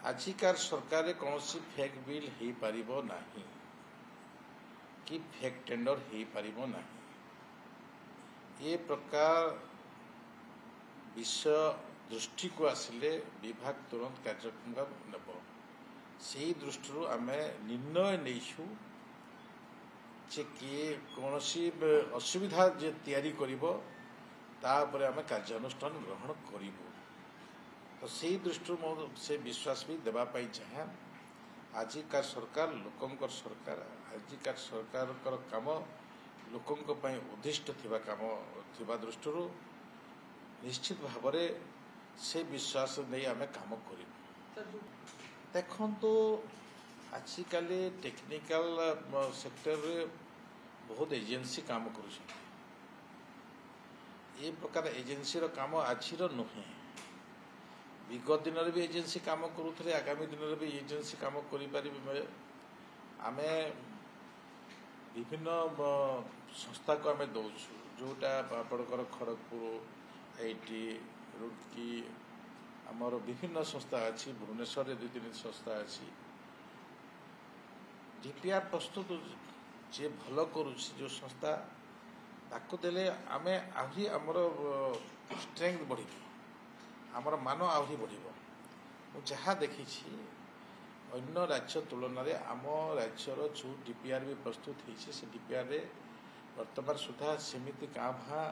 आजिकार सरकार कौन fake bill हो पारिबो नाही कि फेक टेंडर हो पारिबो नाही ये प्रकार विषय दृष्टि को आसिले विभाग तुरंत कार्यक्रम नेब से दृष्टि आम निर्णय नहींछु जे किए कौन असुविधा जे तैयारी करिबो तापर आम कार्यानुष्ठान ग्रहण करिबो। तो से दृष्टि से विश्वास भी देवाई चाहे आजिकार सरकार लोकंकर सरकार आजिकार सरकार काम लोकों उद्दिष्ट थिबा काम थिबा दृष्टि निश्चित भाव से विश्वास नहीं आम काम कर देखो आजिकल टेक्निकल सेक्टर रे बहुत एजेंसी काम कर प्रकार एजेंसी रो काम आज नुहे विगत दिन भी एजेंसी काम करुले आगामी दिन में भी एजेंसी काम करें आम विभिन्न संस्था को आम दौचु जोटा आपणकर खड़गपुर आईटी रुड़की आमर विभिन्न संस्था अच्छी भुवनेश्वर दुई तीन संस्था अच्छी डीपीआर प्रस्तुत जे भल करुच्ची जो संस्था ताकू देले आमे आहरी आमर स्ट्रेंथ बढ़ आमर मान आहरी बढ़ जहाँ देखी अन्य राज्य तुलन में आम राज्यर जो डीपीआर भी प्रस्तुत होती से डीपीआर रे वर्तमान सुधा सेमिति काँ भाँ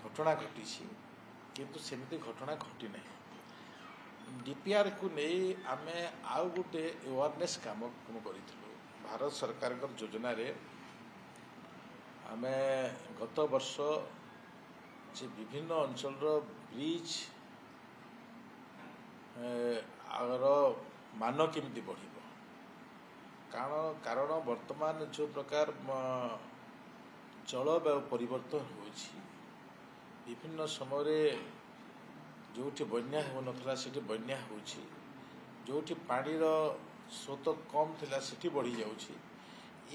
घटना घटी किंतु सेमिति घटना घटी ना डीपीआर को नहीं आम आउ गोटे अवेयरनेस काम कर भारत सरकार योजना रे आम गत वर्ष जे विभिन्न अंचल ब्रिज मान केमती बढ़ कारण वर्तमान जो प्रकार जलवायु परिवर्तन होछि विभिन्न समय जोठी बन्या हो नथला सेठी बन्या होछि जोठी पानी रो स्रोत कम थिला सेठी बढ़ी जाउछि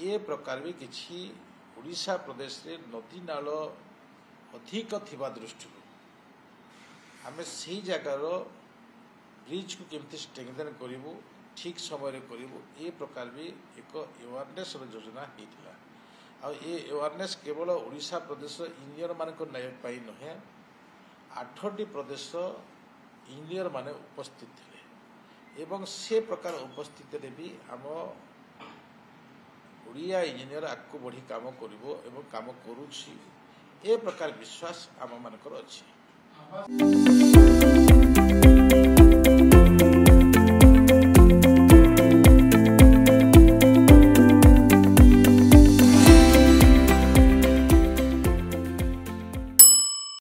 ए प्रकार भी किछि ओडिशा प्रदेश रे नदी नाल अधिक थिबा दृष्टि आमे से जगार ब्रिज को केमती स्ट्रेंथन करूँ ठीक समय करूँ ए प्रकार भी एक अवेयरनेस योजना होता आ ये अवेयरनेस केवल ओडिशा प्रदेश इंजीनियर मान नुहे 8टी प्रदेश इंजीनियर माने उपस्थित थे एवं से प्रकार उपस्थित भी आम ओडिया इंजीनियर आगू बढ़ी काम करूँ काम करुछि ए प्रकार विश्वास आम मानकर अछि।